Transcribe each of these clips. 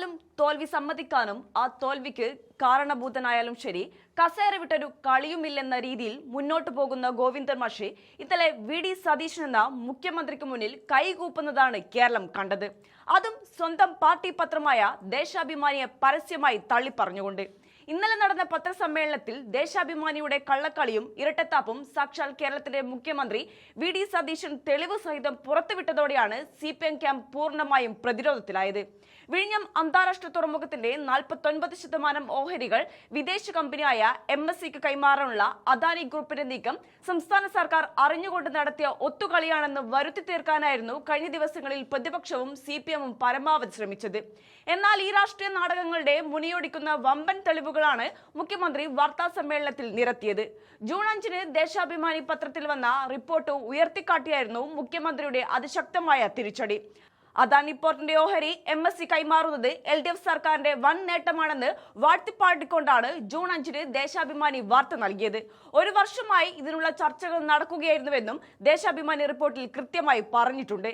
തോറ്റാലും തോൽവി സമ്മതിക്കാനും ആ തോൽവിക്ക് കാരണഭൂതനായാലും ശരി കസേര വിട്ടൊരു കളിയുമില്ലെന്ന രീതിയിൽ മുന്നോട്ടു പോകുന്ന ഗോവിന്ദൻ മാഷി ഇന്നലെ വി.ഡി. സതീശൻ എന്ന മുഖ്യമന്ത്രിക്ക് മുന്നിൽ കൈകൂപ്പുന്നതാണ് കേരളം കണ്ടത്. അതും സ്വന്തം പാർട്ടി പത്രമായ ദേശാഭിമാനിയെ പരസ്യമായി തള്ളിപ്പറഞ്ഞുകൊണ്ട്. ഇന്നലെ നടന്ന പത്രസമ്മേളനത്തിൽ ദേശാഭിമാനിയുടെ കള്ളക്കളിയും ഇരട്ടത്താപ്പും സാക്ഷാൽ കേരളത്തിന്റെ മുഖ്യമന്ത്രി വി.ഡി. സതീശൻ തെളിവ് സഹിതം പുറത്തുവിട്ടതോടെയാണ് CPM ക്യാമ്പ് പൂർണ്ണമായും പ്രതിരോധത്തിലായത്. വിഴിഞ്ഞം അന്താരാഷ്ട്ര തുറമുഖത്തിന്റെ 49% ഓഹരികൾ വിദേശ കമ്പനിയായ MSCക്ക് കൈമാറാനുള്ള അദാനി ഗ്രൂപ്പിന്റെ നീക്കം സംസ്ഥാന സർക്കാർ അറിഞ്ഞുകൊണ്ട് നടത്തിയ ഒത്തുകളിയാണെന്ന് വരുത്തി തീർക്കാനായിരുന്നു കഴിഞ്ഞ ദിവസങ്ങളിൽ പ്രതിപക്ഷവും CPMഉം പരമാവധി ശ്രമിച്ചത്. എന്നാൽ ഈ രാഷ്ട്രീയ നാടകങ്ങളുടെ മുനിയൊടിക്കുന്ന വമ്പൻ തെളിവുകളാണ് മുഖ്യമന്ത്രി വാർത്താ സമ്മേളനത്തിൽ നിരത്തിയത്. ജൂൺ 5-ന് ദേശാഭിമാനി പത്രത്തിൽ വന്ന റിപ്പോർട്ട് ഉയർത്തിക്കാട്ടിയായിരുന്നു മുഖ്യമന്ത്രിയുടെ അതിശക്തമായ തിരിച്ചടി. അദാനി പോർട്ടിന്റെ ഓഹരി MSC കൈമാറുന്നത് LDF സർക്കാരിന്റെ വൻ നേട്ടമാണെന്ന് വാഴ്ത്തിപ്പാടിക്കൊണ്ടാണ് ജൂൺ 5-ന് ദേശാഭിമാനി വാർത്ത നൽകിയത്. ഒരു വർഷമായി ഇതിനുള്ള ചർച്ചകൾ നടക്കുകയായിരുന്നുവെന്നും ദേശാഭിമാനി റിപ്പോർട്ടിൽ കൃത്യമായി പറഞ്ഞിട്ടുണ്ട്.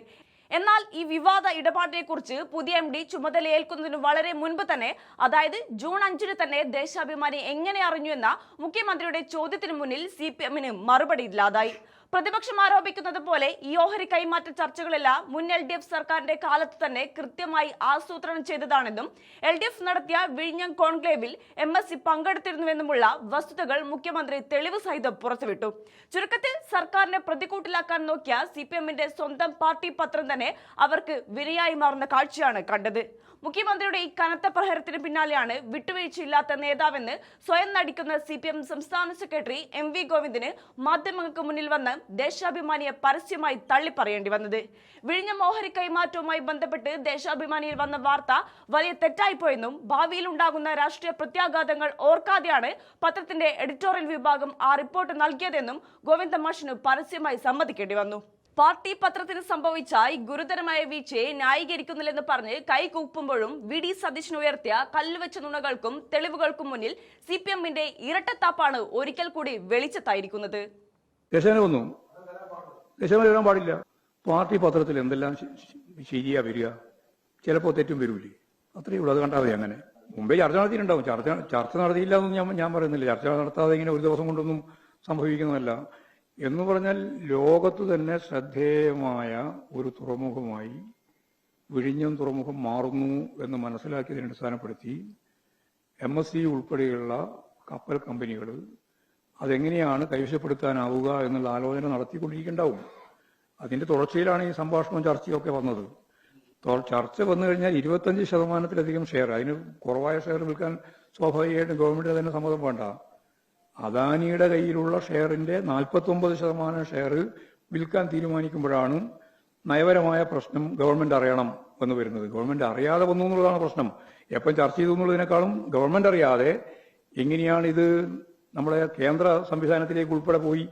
എന്നാൽ ഈ വിവാദ ഇടപാടിനെ കുറിച്ച് പുതിയ MD ചുമതലയേൽക്കുന്നതിന് വളരെ മുൻപ് തന്നെ, അതായത് ജൂൺ 5-ന് തന്നെ ദേശാഭിമാനി എങ്ങനെ അറിഞ്ഞു എന്ന മുഖ്യമന്ത്രിയുടെ ചോദ്യത്തിന് മുന്നിൽ CPMന് മറുപടി ഇല്ലാതായി. പ്രതിപക്ഷം ആരോപിക്കുന്നത് പോലെ ഈ ഓഹരി കൈമാറ്റ ചർച്ചകളെല്ലാം മുൻ LDF സർക്കാരിന്റെ കാലത്ത് തന്നെ കൃത്യമായി ആസൂത്രണം ചെയ്തതാണെന്നും LDF നടത്തിയ വിഴിഞ്ഞം കോൺക്ലേവിൽ MSC പങ്കെടുത്തിരുന്നുവെന്നുമുള്ള വസ്തുതകൾ മുഖ്യമന്ത്രി തെളിവ് സഹിതം പുറത്തുവിട്ടു. ചുരുക്കത്തിൽ സർക്കാരിനെ പ്രതികൂട്ടിലാക്കാൻ നോക്കിയ CPMന്റെ സ്വന്തം പാർട്ടി പത്രം തന്നെ അവർക്ക് വിനയായി മാറുന്ന കാഴ്ചയാണ് കണ്ടത്. മുഖ്യമന്ത്രിയുടെ ഈ കനത്ത പ്രഹരത്തിന് പിന്നാലെയാണ് വിട്ടുവീഴ്ചയില്ലാത്ത നേതാവെന്ന് സ്വയം നടിക്കുന്ന CPM സംസ്ഥാന സെക്രട്ടറി MV ഗോവിന്ദന് മാധ്യമങ്ങൾക്ക് മുന്നിൽ വന്ന് ദേശാഭിമാനിയെ പരസ്യമായി തള്ളിപ്പറയേണ്ടി വന്നത്. വിഴിഞ്ഞം ഓഹരി കൈമാറ്റവുമായി ബന്ധപ്പെട്ട് ദേശാഭിമാനിയിൽ വന്ന വാർത്ത വലിയ തെറ്റായിപ്പോയെന്നും ഭാവിയിൽ ഉണ്ടാകുന്ന രാഷ്ട്രീയ പ്രത്യാഘാതങ്ങൾ ഓർക്കാതെയാണ് പത്രത്തിന്റെ എഡിറ്റോറിയൽ വിഭാഗം ആ റിപ്പോർട്ട് നൽകിയതെന്നും ഗോവിന്ദൻ മാഷിന് പരസ്യമായി സമ്മതിക്കേണ്ടി വന്നു. പാർട്ടി പത്രത്തിന് സംഭവിച്ച ഈ ഗുരുതരമായ വീഴ്ചയെ ന്യായീകരിക്കുന്നില്ലെന്ന് പറഞ്ഞ് കൈകൂപ്പുമ്പോഴും വി.ഡി. സതീശൻ ഉയർത്തിയ കല്ലുവെച്ച നുണകൾക്കും തെളിവുകൾക്കും മുന്നിൽ CPMന്റെ ഇരട്ടത്താപ്പാണ് ഒരിക്കൽ കൂടി വെളിച്ചത്തായിരിക്കുന്നത്. പാടില്ല. പാർട്ടി പത്രത്തിൽ എന്തെല്ലാം ശരിയാ വരിക, ചിലപ്പോ തെറ്റും വരൂലേ, അത്രയേ ഉള്ളൂ. അത് കണ്ടാൽ മതി. അങ്ങനെ മുമ്പേ ചർച്ച നടത്തിയിട്ടുണ്ടാവും. ചർച്ച നടത്തിയില്ല എന്നൊന്നും ഞാൻ പറയുന്നില്ല. ചർച്ച നടത്താതെ ഇങ്ങനെ ഒരു ദിവസം കൊണ്ടൊന്നും സംഭവിക്കുന്നതല്ല. എന്ന് പറഞ്ഞാൽ ലോകത്ത് തന്നെ ശ്രദ്ധേയമായ ഒരു തുറമുഖമായി വിഴിഞ്ഞം തുറമുഖം മാറുന്നു എന്ന് മനസ്സിലാക്കിയതിനെ അടിസ്ഥാനപ്പെടുത്തി MSC ഉൾപ്പെടെയുള്ള കപ്പൽ കമ്പനികൾ അതെങ്ങനെയാണ് കൈവശപ്പെടുത്താനാവുക എന്നുള്ള ആലോചന നടത്തിക്കൊണ്ടിരിക്കുന്നുണ്ടാവും. അതിന്റെ തുടർച്ചയിലാണ് ഈ സംഭാഷണവും ചർച്ചയൊക്കെ വന്നത്. ചർച്ച വന്നു കഴിഞ്ഞാൽ 25%-ലധികം ഷെയർ, അതിന് കുറവായ ഷെയർ വിൽക്കാൻ സ്വാഭാവികമായിട്ടും ഗവൺമെന്റിന് തന്നെ സമ്മതം വേണ്ട. അദാനിയുടെ കയ്യിലുള്ള ഷെയറിന്റെ 49% ഷെയർ വിൽക്കാൻ തീരുമാനിക്കുമ്പോഴാണ് നയപരമായ പ്രശ്നം ഗവൺമെന്റ് അറിയണം എന്ന് വരുന്നത്. ഗവൺമെന്റ് അറിയാതെ വന്നു എന്നുള്ളതാണ് പ്രശ്നം. എപ്പം ചർച്ച ചെയ്തു എന്നുള്ളതിനേക്കാളും ഗവൺമെന്റ് അറിയാതെ എങ്ങനെയാണ് ഇത് നമ്മുടെ കേന്ദ്ര സംവിധാനത്തിലേക്ക് ഉൾപ്പെടെ പോയി,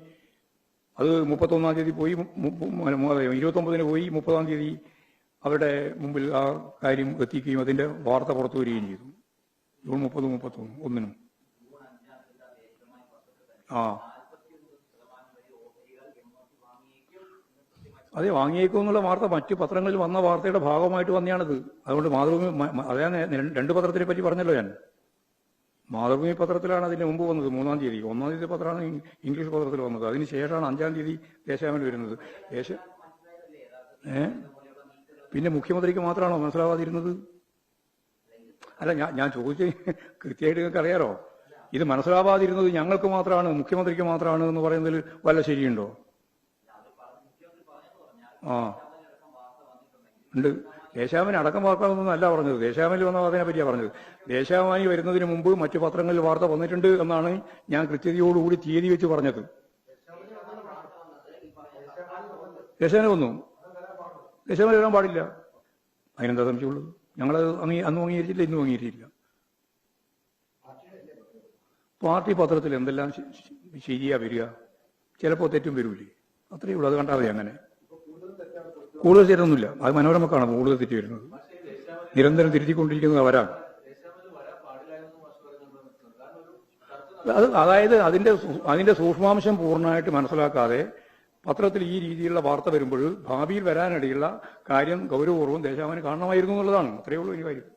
അത് 31-ാം തീയതി പോയി, 29-ന് പോയി, 30-ാം തീയതി അവരുടെ മുമ്പിൽ ആ കാര്യം എത്തിക്കുകയും അതിന്റെ വാർത്ത പുറത്തു വരികയും ചെയ്തു. ജൂൺ 30, 31 ഒന്നിനും. അതെ, വാങ്ങിയേക്കും എന്നുള്ള വാർത്ത മറ്റു പത്രങ്ങളിൽ വന്ന വാർത്തയുടെ ഭാഗമായിട്ട് വന്നെയാണിത്. അതുകൊണ്ട് മാതൃഭൂമി, അതേ 2 പത്രത്തിനെ പറ്റി പറഞ്ഞല്ലോ ഞാൻ. മാതൃഭൂമി പത്രത്തിലാണ് അതിന് മുമ്പ് വന്നത് 3-ാം തീയതി. 1-ാം തീയതി പത്രമാണ് ഇംഗ്ലീഷ് പത്രത്തിൽ വന്നത്. അതിനുശേഷമാണ് 5-ാം തീയതി ദേശാഭിമാനി വരുന്നത്. പിന്നെ മുഖ്യമന്ത്രിക്ക് മാത്രമാണോ മനസ്സിലാവാതിരുന്നത്? അല്ല, ഞാൻ ചോദിച്ച കൃത്യമായിട്ട് നിങ്ങൾക്ക് അറിയാലോ. ഇത് മനസ്സിലാവാതിരുന്നത് ഞങ്ങൾക്ക് മാത്രമാണ്, മുഖ്യമന്ത്രിക്ക് മാത്രമാണ് എന്ന് പറയുന്നതിൽ വല്ല ശരിയുണ്ടോ? ഉണ്ട്. ദേശാഭിമാനി അടക്കം വാർത്താവൊന്നും അല്ല പറഞ്ഞത്. ദേശാഭിമാനി വന്ന വാർത്തയെ പറ്റിയാണ് പറഞ്ഞത്. ദേശാഭിമാനി വരുന്നതിന് മുമ്പ് മറ്റു പത്രങ്ങളിൽ വാർത്ത വന്നിട്ടുണ്ട് എന്നാണ് ഞാൻ കൃത്യതയോടുകൂടി തീയതി വെച്ച് പറഞ്ഞത്. ദേശാഭിമാനി വന്നു. ദേശാഭിമാനി വരാൻ പാടില്ല. അതിനെന്താ സംശയമുള്ളത്? ഞങ്ങളത് അന്നും അംഗീകരിച്ചില്ല, ഇന്നും അംഗീകരിച്ചില്ല. പാർട്ടി പത്രത്തിൽ എന്തെല്ലാം ശരിയാ വരിക, ചിലപ്പോ തെറ്റും വരൂലേ, അത്രയേ ഉള്ളൂ. അത് കണ്ടാൽ മതി. അങ്ങനെ കൂടുതൽ തെറ്റൊന്നുമില്ല. അത് മനോരമക്കാണ് കൂടുതൽ തെറ്റ് വരുന്നത്. നിരന്തരം തിരുത്തിക്കൊണ്ടിരിക്കുന്നത് അവരാണ്. അതായത് അതിന്റെ സൂക്ഷ്മാംശം പൂർണ്ണമായിട്ട് മനസ്സിലാക്കാതെ പത്രത്തിൽ ഈ രീതിയിലുള്ള വാർത്ത വരുമ്പോൾ ഭാവിയിൽ വരാനിടയുള്ള കാര്യം ഗൗരവപൂർവ്വം ദേശാഭിമാനി കാണണമായിരുന്നു എന്നുള്ളതാണ്. അത്രയേ ഉള്ളൂ ഈ കാര്യം.